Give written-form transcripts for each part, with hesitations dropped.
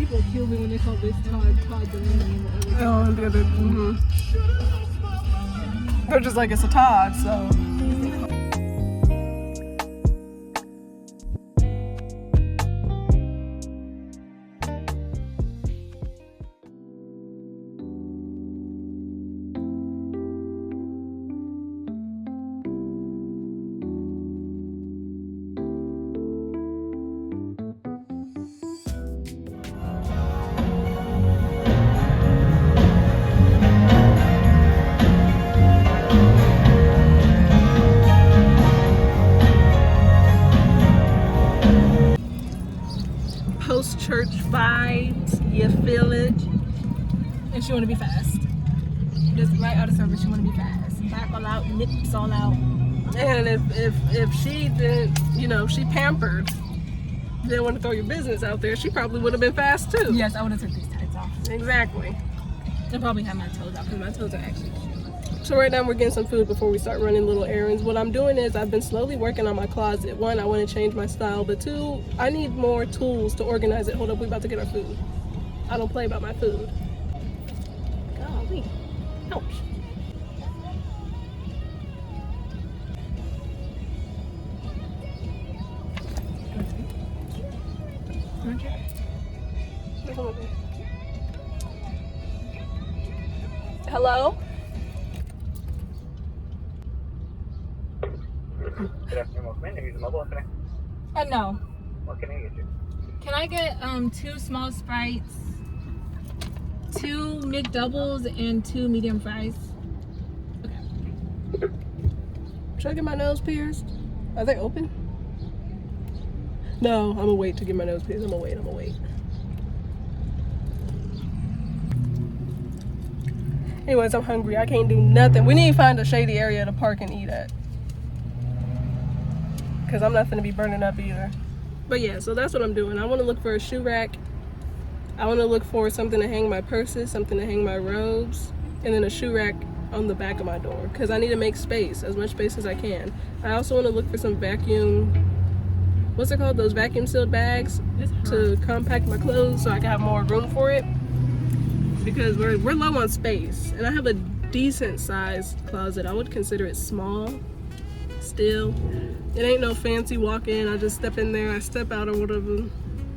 People kill me when they call this Todd Delaney. Oh, the other. They're just like, it's a Todd, so. Post-church vibes, you feel it? And she want to be fast. Just right out of service, she want to be fast. Back all out, nips all out. And if she didn't, you know, she pampered, didn't want to throw your business out there, she probably would have been fast too. Yes, I would have took these tights off. Exactly. And probably have my toes out because my toes are actually cute. So right now we're getting some food before we start running little errands. What I'm doing is I've been slowly working on my closet. One, I want to change my style, but two, I need more tools to organize it. Hold up, we about to get our food. I don't play about my food. Golly. Ouch. Hello? Good afternoon, welcome in. Use the mobile today. No. What can I get you? Can I get 2 small Sprites, 2 McDoubles, and 2 medium fries? Okay. Should I get my nose pierced? Are they open? No, I'm gonna wait to get my nose pierced. I'm gonna wait. Anyways, I'm hungry. I can't do nothing. We need to find a shady area to park and eat at. Because I'm not gonna be burning up either. But yeah, so that's what I'm doing. I want to look for a shoe rack. I want to look for something to hang my purses, something to hang my robes, and then a shoe rack on the back of my door. Because I need to make space, as much space as I can. I also want to look for some vacuum, what's it called? Those vacuum sealed bags to compact my clothes so I can have more room for it. Because we're low on space. And I have a decent sized closet. I would consider it small. Still, it ain't no fancy walk-in. I just step in there, I step out or whatever.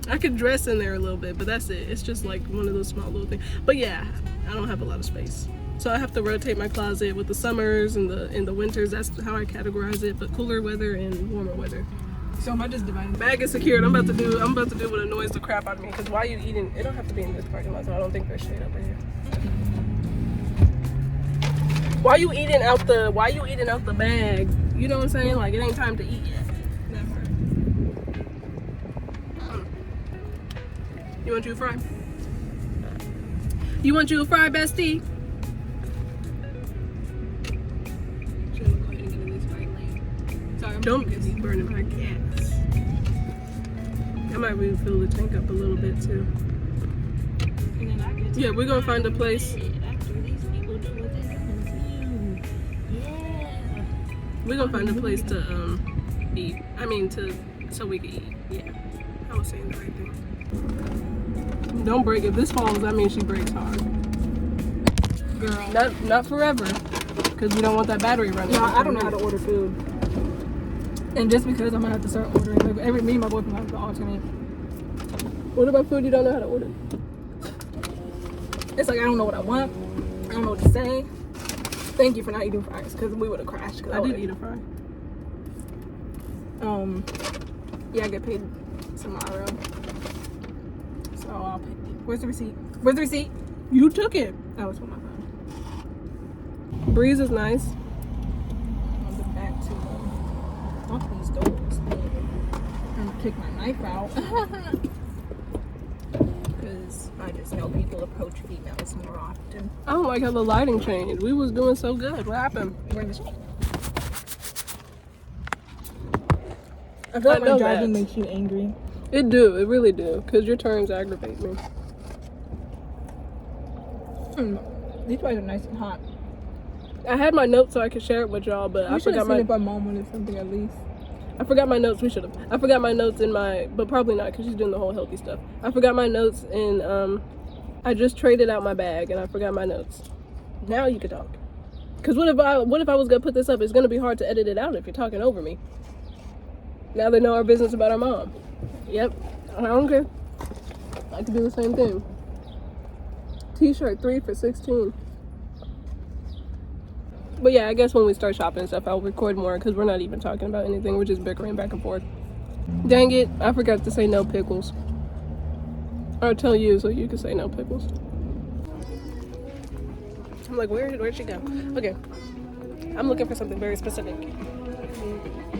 I could dress in there a little bit, but that's it. It's just like one of those small little things. But yeah, I don't have a lot of space, so I have to rotate my closet with the summers and the winters. That's how I categorize it. But cooler weather and warmer weather. So am I just dividing? Bag is secured. I'm about to do what annoys the crap out of me. Because why are you eating? It don't have to be in this parking lot, so I don't think there's shade over here. Why you eating out the bag? You know what I'm saying? Like, it ain't time to eat yet. Never. You want you a fry? You want you a fry, bestie? Sorry, Don't be burning my gas. I might refill the tank up a little bit too. And then I get to Yeah, we're gonna find a place. after these people do what they do to you. Yeah. We're gonna find a place to eat. I mean, so we can eat. Yeah, I was saying the right thing. Don't break. If this falls, that means she breaks hard. Girl. Not forever, because we don't want that battery running. No, I don't know how to order food. And just because I'm gonna have to start ordering, like, me and my boyfriend have to alternate. What about food you don't know how to order? It's like I don't know what I want. I don't know what to say. Thank you for not eating fries, because we would have crashed. I did eat a fry. Yeah, I get paid tomorrow. So I'll pay. Where's the receipt? Where's the receipt? You took it. Oh, it's on my phone. Breeze is nice. I'll get back to lock these doors. I'm gonna kick my knife out. Because I just know people approach females more often. I don't like how the lighting changed. We was doing so good. What happened? Where the shade? I feel like my driving makes you angry. It do. It really do. Because your turns aggravate me. These fries are nice and hot. I had my notes so I could share it with y'all, but I forgot my. If our mom wanted something at least. I forgot my notes. We should have. I forgot my notes in my, but probably not because she's doing the whole healthy stuff. I forgot my notes in, I just traded out my bag and I forgot my notes. Now you can talk. Because what if I was going to put this up? It's going to be hard to edit it out if you're talking over me. Now they know our business about our mom. Yep. I don't care. I could do the same thing. T-shirt 3 for $16. But yeah, I guess when we start shopping and stuff, I'll record more because we're not even talking about anything. We're just bickering back and forth. Dang it, I forgot to say no pickles. I'll tell you so you can say no pickles. I'm like, where'd she go? Okay, I'm looking for something very specific.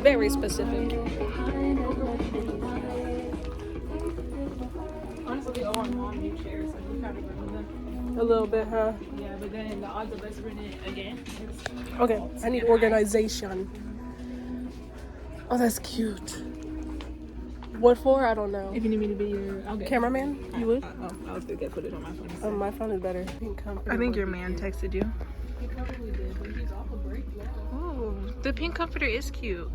Very specific. Honestly, all our mom new chairs, so we kind of ruined them. A little bit, huh? Yeah, but then the odds of us ruining it again. Okay, I need organization. Oh, that's cute. What for? I don't know. If you need me to be your, I'll get Cameraman? You would? I was gonna put it on my phone. Oh, my phone is better. I think your man texted you. He probably did, but he's off a break now. Oh, the pink comforter is cute.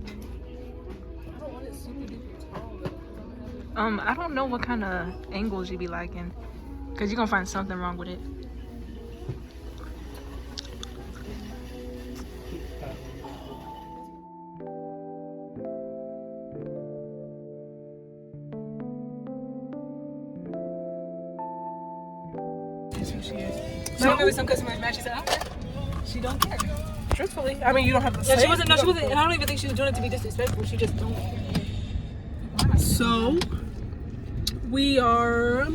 I don't want it super duper tall though. I don't know what kind of angles you be liking, cause you're gonna find something wrong with it. That's who she is. So, I remember some customers mad. She said, "Okay, she don't care." Truthfully, I mean, you don't have to say. Yeah, she wasn't. No, she wasn't. And I don't even think she was doing it to be disrespectful. She just don't care. So, we are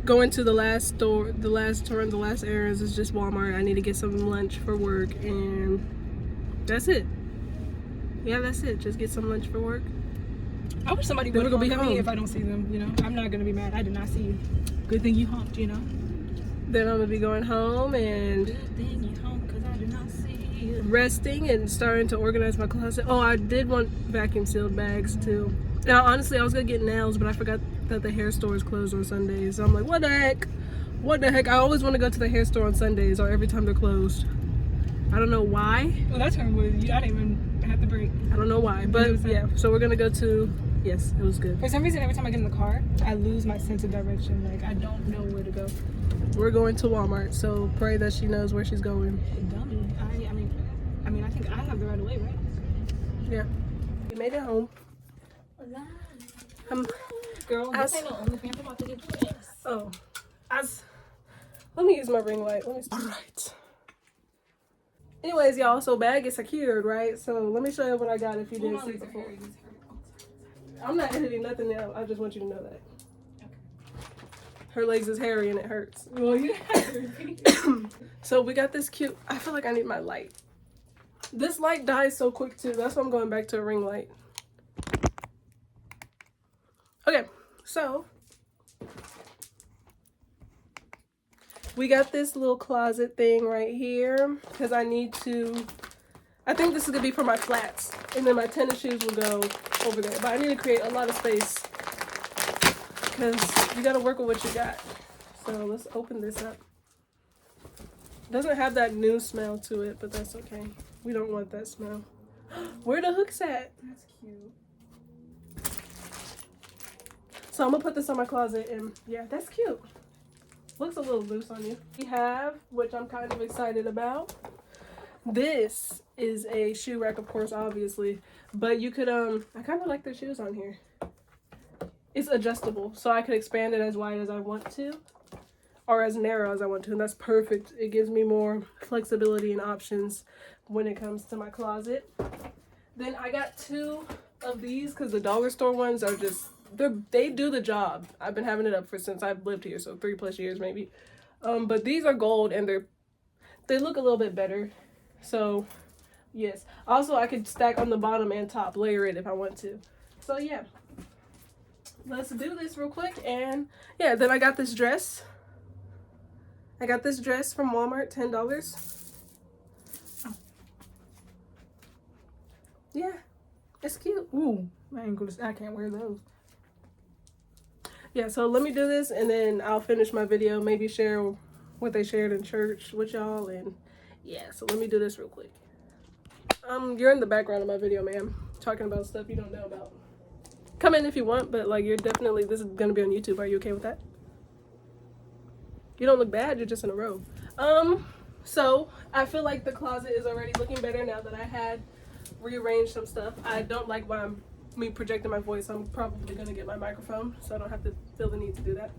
going to the last store, the last errands is just Walmart. I need to get some lunch for work, and that's it. Yeah, that's it. Just get some lunch for work. I wish somebody Then would we're gonna be honk at me home. if I don't see them. You know, I'm not gonna be mad. I did not see you. Good thing you honked. You know. Then I'm gonna be going home and Good thing you honked because I did not see you. resting and starting to organize my closet. Oh, I did want vacuum sealed bags too. Now, honestly, I was gonna get nails, but I forgot that the hair store is closed on Sundays. So I'm like, what the heck? What the heck? I always want to go to the hair store on Sundays or every time they're closed. I don't know why. Well, that turn was you. I didn't even have to break. I don't know why, but yeah. So we're gonna go to. Yes, it was good. For some reason, every time I get in the car, I lose my sense of direction. Like I don't know where to go. We're going to Walmart, so pray that she knows where she's going. Dummy. I mean, I think I have the right of way, right? Yeah. We made it home. Girl, this ain't no OnlyFans. I'm about to get dressed. Oh, let me use my ring light. All right. Anyways, y'all, so bag is secured, right? So let me show you what I got if you didn't see before. I'm not editing nothing now. I just want you to know that. Okay. Her legs is hairy and it hurts. Well, you have to repeat. So we got this cute. I feel like I need my light. This light dies so quick too. That's why I'm going back to a ring light. Okay, so we got this little closet thing right here because I think this is gonna be for my flats, and then my tennis shoes will go over there. But I need to create a lot of space because you gotta work with what you got. So let's open this up. Doesn't have that new smell to it, but that's okay. We don't want that smell. Where the hooks at? That's cute. So I'm gonna put this on my closet, and yeah, that's cute. Looks a little loose on you. We have, which I'm kind of excited about. This is a shoe rack, of course, obviously, but you could I kind of like the shoes on here. It's adjustable, so I could expand it as wide as I want to, or as narrow as I want to, and that's perfect. It gives me more flexibility and options when it comes to my closet. Then I got 2 of these because the dollar store ones are just, they do the job. I've been having it up since I've lived here, so 3+ years maybe. But these are gold and they look a little bit better. So yes. Also, I could stack on the bottom and top, layer it if I want to. So yeah. Let's do this real quick. And yeah, then I got this dress. I got this dress from Walmart, $10. Oh. Yeah, it's cute. Ooh, I can't wear those. Yeah, so let me do this and then I'll finish my video, maybe share what they shared in church with y'all, and yeah, so let me do this real quick. You're in the background of my video, ma'am. Talking about stuff you don't know about. Come in if you want, but like, you're definitely, this is gonna be on YouTube. Are you okay with that? You don't look bad, you're just in a robe. So I feel like the closet is already looking better now that I had rearranged some stuff. I don't like why me projecting my voice. I'm probably gonna get my microphone so I don't have to feel the need to do that.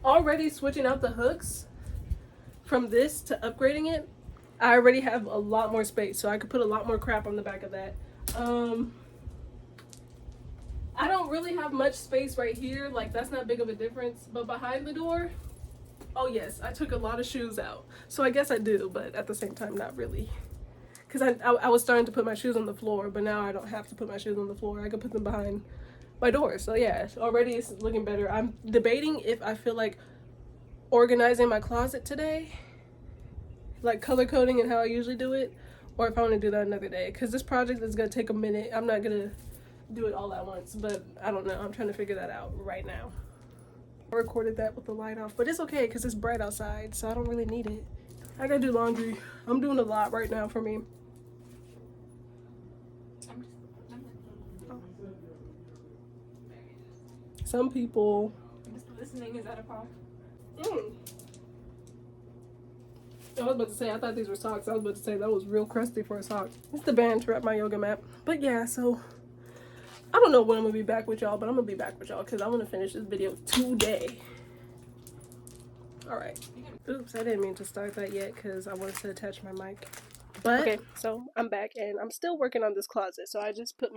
Already switching out the hooks from this to upgrading it, I already have a lot more space, so I could put a lot more crap on the back of that. I don't really have much space right here, like that's not big of a difference, but behind the door, oh yes, I took a lot of shoes out. So I guess I do, but at the same time, not really. Because I was starting to put my shoes on the floor, but now I don't have to put my shoes on the floor. I can put them behind my door. So yeah, already it's looking better. I'm debating if I feel like organizing my closet today, like color coding and how I usually do it, or if I want to do that another day. Because this project is going to take a minute. I'm not going to do it all at once, but I don't know. I'm trying to figure that out right now. I recorded that with the light off, but it's okay because it's bright outside, so I don't really need it. I gotta do laundry. I'm doing a lot right now for me. Some people. Just listening, is that a problem? I was about to say, I thought these were socks. I was about to say that was real crusty for a sock. It's the band to wrap my yoga mat. But yeah, so I don't know when I'm gonna be back with y'all, but I'm gonna be back with y'all because I want to finish this video today. All right. Oops, I didn't mean to start that yet because I wanted to attach my mic. But okay, so I'm back and I'm still working on this closet. So I just put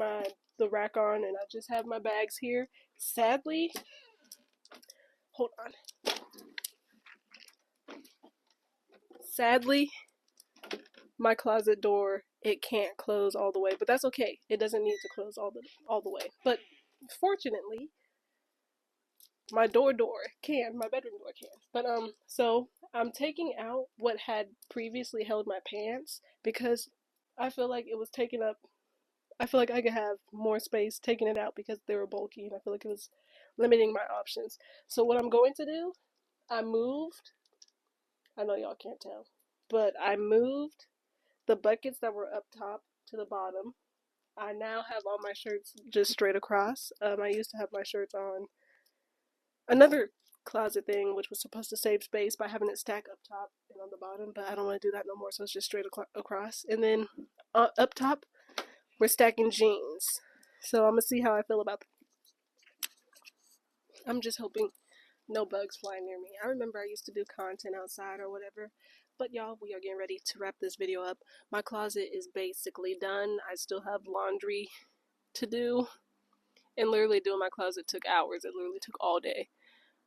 the rack on and I just have my bags here. Sadly, hold on. Sadly, my closet door, it can't close all the way, but that's okay. It doesn't need to close all the way. But fortunately, my bedroom door can. But so I'm taking out what had previously held my pants because I feel like it was taking up. I feel like I could have more space taking it out because they were bulky, and I feel like it was limiting my options. So what I'm going to do, I moved. I know y'all can't tell, but I moved the buckets that were up top to the bottom. I now have all my shirts just straight across. I used to have my shirts on another closet thing, which was supposed to save space by having it stack up top and on the bottom, but I don't want to do that no more, so it's just straight across. And then up top, we're stacking jeans. So I'm gonna see how I feel about that. I'm just hoping no bugs fly near me. I remember I used to do content outside or whatever. But y'all, we are getting ready to wrap this video up. My closet is basically done. I still have laundry to do. And literally doing my closet took hours. It literally took all day.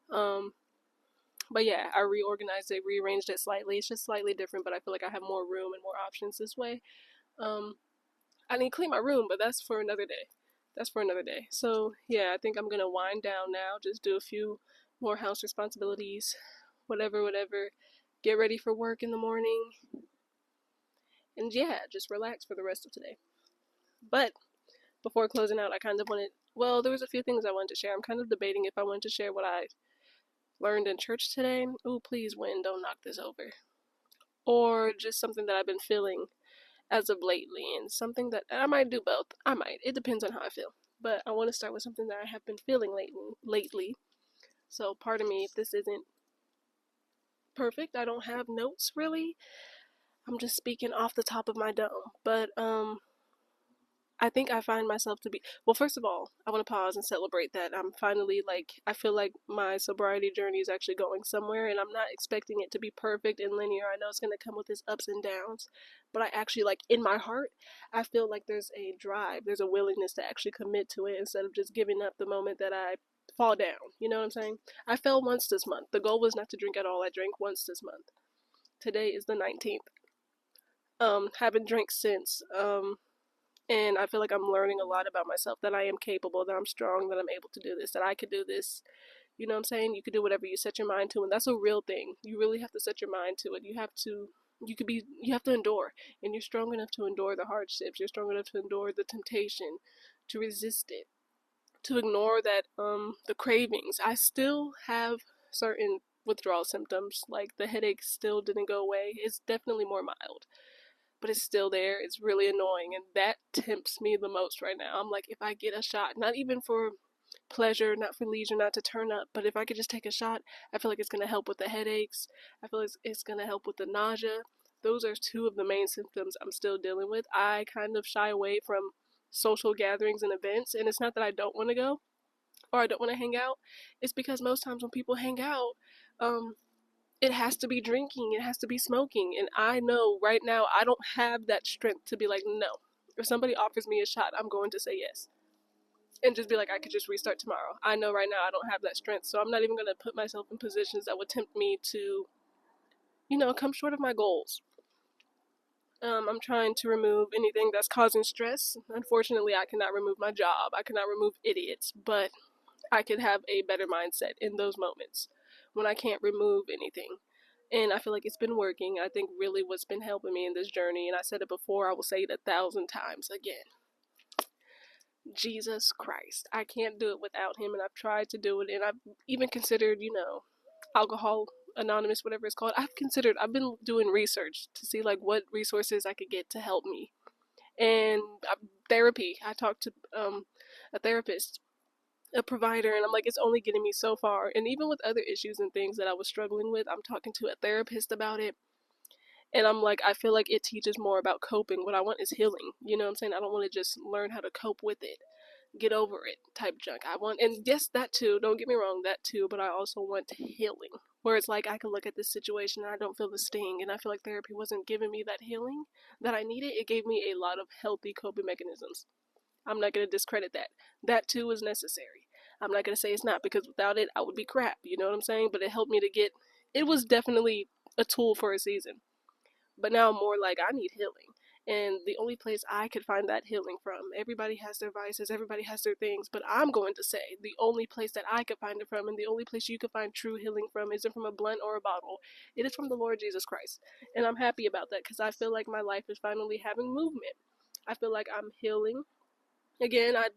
But yeah, I reorganized it, rearranged it slightly. It's just slightly different, but I feel like I have more room and more options this way. I need to clean my room, but that's for another day. That's for another day. So yeah, I think I'm gonna wind down now. Just do a few more house responsibilities, whatever. Get ready for work in the morning. And yeah, just relax for the rest of today. But before closing out, I kind of wanted, well, there was a few things I wanted to share. I'm kind of debating if I wanted to share what I learned in church today. Ooh, please, wind, don't knock this over. Or just something that I've been feeling as of lately, and something that I might do both. I might. It depends on how I feel. But I want to start with something that I have been feeling lately. So pardon me if this isn't perfect. I don't have notes really. I'm just speaking off the top of my dome. But I think I find myself to be, well, first of all, I want to pause and celebrate that I'm finally, like, I feel like my sobriety journey is actually going somewhere, and I'm not expecting it to be perfect and linear. I know it's going to come with its ups and downs, but I actually, like, in my heart, I feel like there's a drive, there's a willingness to actually commit to it instead of just giving up the moment that I fall down. You know what I'm saying? I fell once this month. The goal was not to drink at all. I drank once this month. Today is the 19th. Haven't drank since. And I feel like I'm learning a lot about myself, that I am capable, that I'm strong, that I'm able to do this, that I could do this. You know what I'm saying? You could do whatever you set your mind to, and that's a real thing. You really have to set your mind to it. You have to endure, and you're strong enough to endure the hardships. You're strong enough to endure the temptation, to resist it, to ignore the cravings. I still have certain withdrawal symptoms, like the headache still didn't go away. It's definitely more mild. but it's still there. It's really annoying, and that tempts me the most right now. I'm like, if I get a shot, not even for pleasure, not for leisure, not to turn up, but if I could just take a shot, I feel like it's going to help with the headaches. I feel like it's going to help with the nausea. Those are two of the main symptoms I'm still dealing with. I kind of shy away from social gatherings and events, and it's not that I don't want to go or I don't want to hang out. It's because most times when people hang out, it has to be drinking, it has to be smoking, and I know right now I don't have that strength to be like, no. If somebody offers me a shot, I'm going to say yes and just be like, I could just restart tomorrow. I know right now I don't have that strength, so I'm not even going to put myself in positions that would tempt me to, come short of my goals. I'm trying to remove anything that's causing stress. Unfortunately, I cannot remove my job. I cannot remove idiots, but I could have a better mindset in those moments when I can't remove anything. And I feel like it's been working. I think really what's been helping me in this journey, and I said it before, I will say it 1,000 times again. Jesus Christ. I can't do it without him, and I've tried to do it, and I've even considered, Alcohol Anonymous, whatever it's called. I've been doing research to see like what resources I could get to help me. And therapy. I talked to a therapist, a provider, and I'm like, it's only getting me so far. And even with other issues and things that I was struggling with, I'm talking to a therapist about it. And I'm like, I feel like it teaches more about coping. What I want is healing. You know what I'm saying? I don't want to just learn how to cope with it, get over it type junk. I want, and yes, that too, don't get me wrong, that too, but I also want healing. Where it's like I can look at this situation and I don't feel the sting. And I feel like therapy wasn't giving me that healing that I needed. It gave me a lot of healthy coping mechanisms. I'm not going to discredit that. That too is necessary. I'm not going to say it's not, because without it, I would be crap. You know what I'm saying? But it helped me to get, it was definitely a tool for a season. But now I'm more like, I need healing. And the only place I could find that healing from, everybody has their vices, everybody has their things, but I'm going to say the only place that I could find it from, and the only place you could find true healing from, isn't from a blunt or a bottle. It is from the Lord Jesus Christ. And I'm happy about that, because I feel like my life is finally having movement. I feel like I'm healing. Again, I,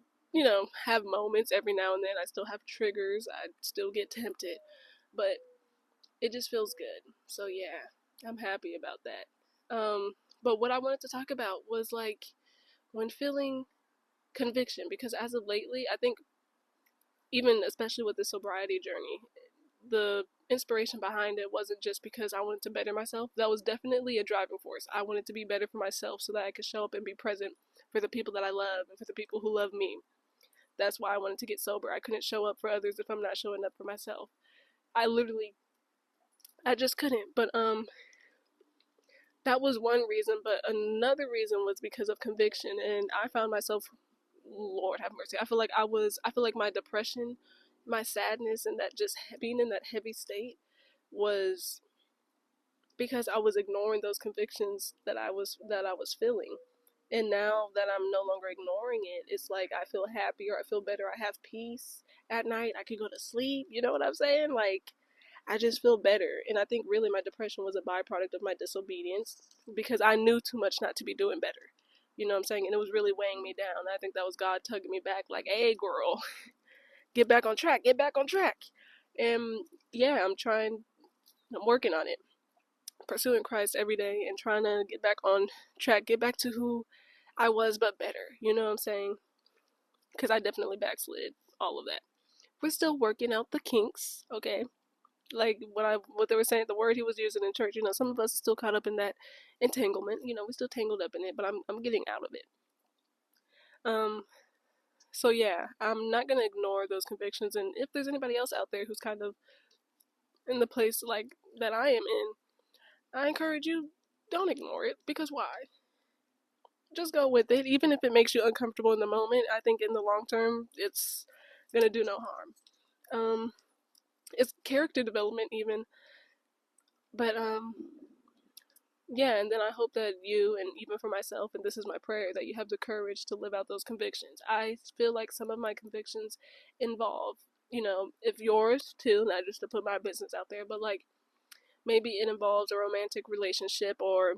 have moments every now and then. I still have triggers. I still get tempted. But it just feels good. So yeah, I'm happy about that. But what I wanted to talk about was like when feeling conviction, because as of lately, I think even especially with the sobriety journey, the inspiration behind it wasn't just because I wanted to better myself. That was definitely a driving force. I wanted to be better for myself so that I could show up and be present for the people that I love and for the people who love me. That's why I wanted to get sober. I couldn't show up for others if I'm not showing up for myself. I just couldn't. But that was one reason, but another reason was because of conviction. And I found myself, Lord have mercy, I feel like my depression, my sadness, and that just being in that heavy state was because I was ignoring those convictions that I was feeling. And now that I'm no longer ignoring it, it's like I feel happier, I feel better, I have peace at night, I could go to sleep, you know what I'm saying? Like, I just feel better. And I think really my depression was a byproduct of my disobedience, because I knew too much not to be doing better. You know what I'm saying? And it was really weighing me down. I think that was God tugging me back, like, hey, girl, get back on track, get back on track. And yeah, I'm working on it, pursuing Christ every day and trying to get back on track, get back to who I was, but better. You know what I'm saying? Because I definitely backslid, all of that. We're still working out the kinks, okay? Like what they were saying, the word he was using in church, some of us are still caught up in that entanglement. We're still tangled up in it, but I'm getting out of it. So yeah, I'm not gonna ignore those convictions. And if there's anybody else out there who's kind of in the place like that I am in, I encourage you, don't ignore it, because why? Just go with it, even if it makes you uncomfortable in the moment. I think in the long term, it's gonna do no harm. It's character development even, but yeah, and then I hope that you, and even for myself, and this is my prayer, that you have the courage to live out those convictions. I feel like some of my convictions involve, if yours too, not just to put my business out there, but like maybe it involves a romantic relationship or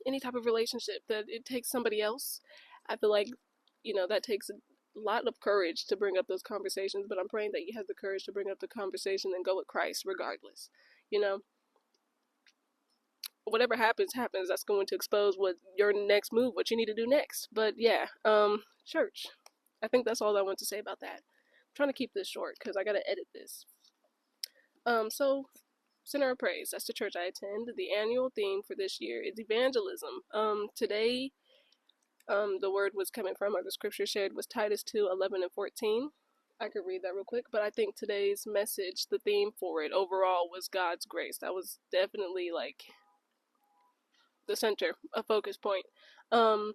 any type of relationship that it takes somebody else. I feel like, that takes a lot of courage to bring up those conversations, but I'm praying that you have the courage to bring up the conversation and go with Christ regardless, you know? whatever happens, that's going to expose what your next move, what you need to do next. But yeah, church. I think that's all I want to say about that. I'm trying to keep this short because I gotta edit this. So Center of Praise, that's the church I attend. The annual theme for this year is evangelism. Today, the word was coming from, or the scripture shared was Titus 2:11-14. I could read that real quick, but I think today's message, the theme for it overall was God's grace. That was definitely like the center, a focus point. And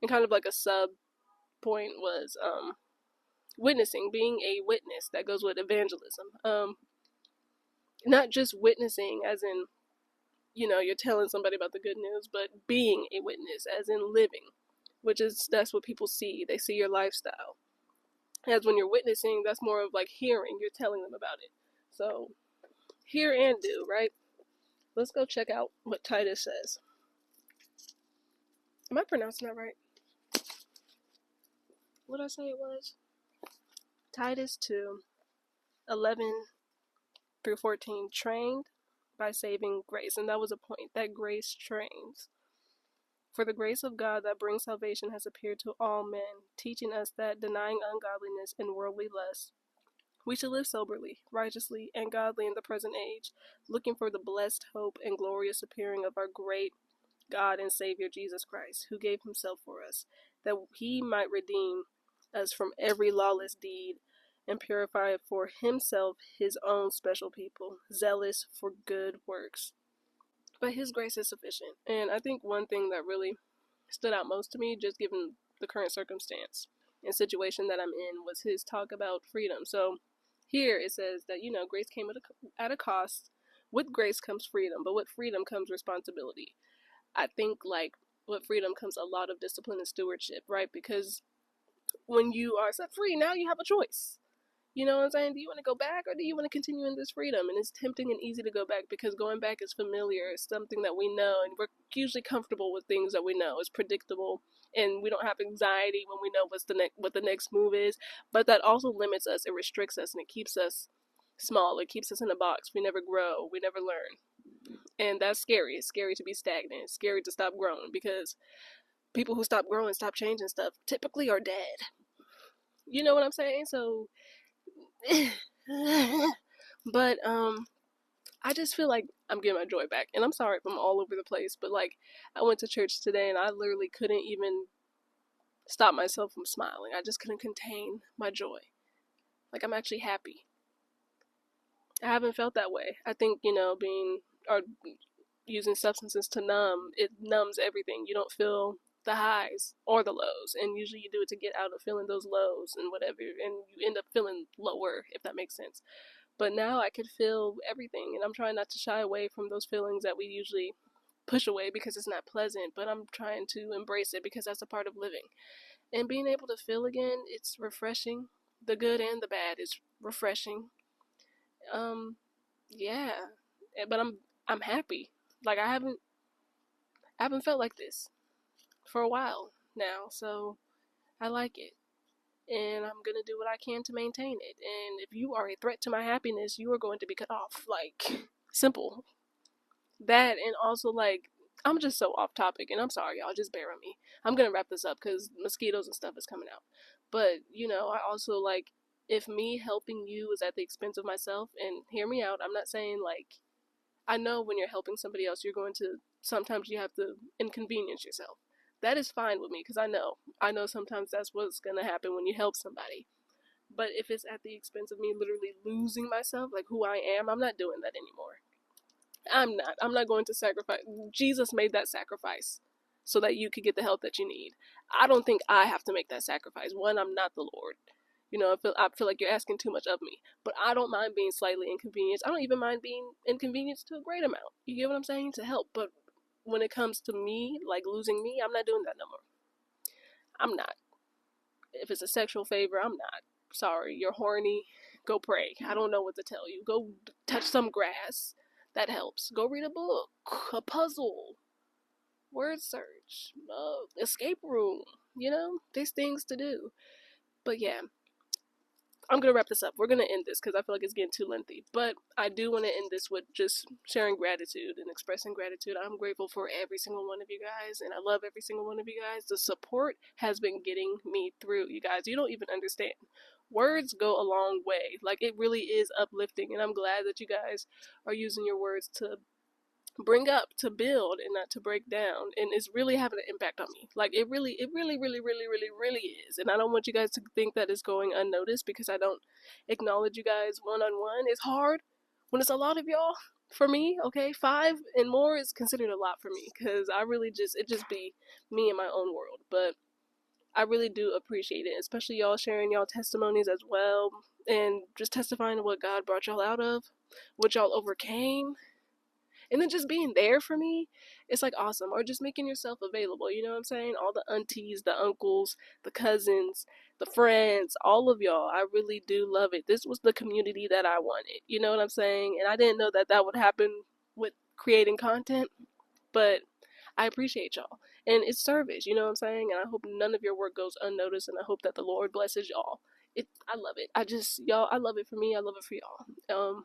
kind of like a sub point was witnessing, being a witness. That goes with evangelism. Not just witnessing as in, you're telling somebody about the good news, but being a witness as in living, that's what people see. They see your lifestyle. As when you're witnessing, that's more of like hearing, you're telling them about it. So hear and do, right? Let's go check out what Titus says. Am I pronouncing that right? What did I say it was? Titus 2:11-14, trained by saving grace. And that was a point, that grace trains. For the grace of God that brings salvation has appeared to all men, teaching us that, denying ungodliness and worldly lusts, we should live soberly, righteously, and godly in the present age, looking for the blessed hope and glorious appearing of our great God and Savior Jesus Christ, who gave himself for us, that he might redeem us from every lawless deed and purify for himself his own special people, zealous for good works. But his grace is sufficient. And I think one thing that really stood out most to me, just given the current circumstance and situation that I'm in, was his talk about freedom. So here it says that, grace came at a cost. With grace comes freedom, but with freedom comes responsibility. I think like with freedom comes a lot of discipline and stewardship, right? Because when you are set free, now you have a choice. You know what I'm saying? Do you want to go back or do you want to continue in this freedom? And it's tempting and easy to go back because going back is familiar. It's something that we know, and we're usually comfortable with things that we know. It's predictable, and we don't have anxiety when we know what the next move is. But that also limits us. It restricts us, and it keeps us small. It keeps us in a box. We never grow. We never learn. And that's scary. It's scary to be stagnant. It's scary to stop growing because people who stop growing, stop changing stuff, typically are dead. You know what I'm saying? So but I just feel like I'm getting my joy back, and I'm sorry if I'm all over the place, but like I went to church today and I literally couldn't even stop myself from smiling. I just couldn't contain my joy. Like I'm actually happy. I haven't felt that way. I think using substances to numb, it numbs everything. You don't feel the highs or the lows, and usually you do it to get out of feeling those lows and whatever, and you end up feeling lower, if that makes sense. But now I could feel everything, and I'm trying not to shy away from those feelings that we usually push away because it's not pleasant, but I'm trying to embrace it because that's a part of living. And being able to feel again, it's refreshing. The good and the bad is refreshing. Yeah, but I'm happy. Like I haven't felt like this for a while now, so I like it. And I'm gonna do what I can to maintain it. And if you are a threat to my happiness, you are going to be cut off. Like, simple. That, and also, like, I'm just so off topic, and I'm sorry, y'all, just bear with me. I'm gonna wrap this up because mosquitoes and stuff is coming out. But, I also, like, if me helping you is at the expense of myself, and hear me out, I'm not saying, like, I know when you're helping somebody else, sometimes you have to inconvenience yourself. That is fine with me because I know sometimes that's what's going to happen when you help somebody. But if it's at the expense of me literally losing myself, like who I am, I'm not doing that anymore. I'm not going to sacrifice. Jesus made that sacrifice so that you could get the help that you need. I don't think I have to make that sacrifice. One, I'm not the Lord. I feel like you're asking too much of me. But I don't mind being slightly inconvenienced. I don't even mind being inconvenienced to a great amount. You get what I'm saying? To help. But when it comes to me, like losing me, I'm not doing that no more. I'm not. If it's a sexual favor, I'm not. Sorry, you're horny. Go pray. I don't know what to tell you. Go touch some grass. That helps. Go read a book, a puzzle, word search, escape room. There's things to do. But yeah, I'm going to wrap this up. We're going to end this because I feel like it's getting too lengthy. But I do want to end this with just sharing gratitude and expressing gratitude. I'm grateful for every single one of you guys, and I love every single one of you guys. The support has been getting me through, you guys. You don't even understand. Words go a long way. Like, it really is uplifting, and I'm glad that you guys are using your words to bring up, to build, and not to break down, and it's really having an impact on me. Like, it really really is. And I don't want you guys to think that it's going unnoticed because I don't acknowledge you guys one-on-one. It's hard when it's a lot of y'all. For me, okay, 5 and more is considered a lot for me because I really it just be me in my own world. But I really do appreciate it, especially y'all sharing y'all testimonies as well, and just testifying to what God brought y'all out of, what y'all overcame, and then just being there for me, it's like awesome. Or just making yourself available, you know what I'm saying? All the aunties, the uncles, the cousins, the friends, all of y'all. I really do love it. This was the community that I wanted, you know what I'm saying? And I didn't know that that would happen with creating content, but I appreciate y'all. And it's service, you know what I'm saying? And I hope none of your work goes unnoticed, and I hope that the Lord blesses y'all. I love it. Y'all, I love it for me. I love it for y'all.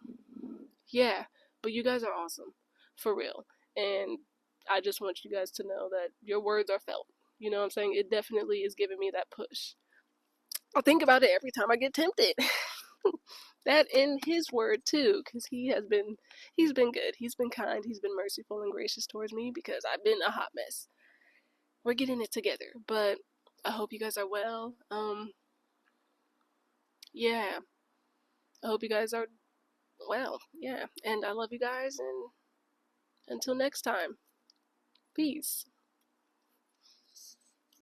Yeah, but you guys are awesome. For real. And I just want you guys to know that your words are felt. You know what I'm saying? It definitely is giving me that push. I think about it every time I get tempted. That in his word too, because he's been good. He's been kind. He's been merciful and gracious towards me because I've been a hot mess. We're getting it together, but I hope you guys are well. Yeah, I hope you guys are well. Yeah, and I love you guys, and until next time, peace.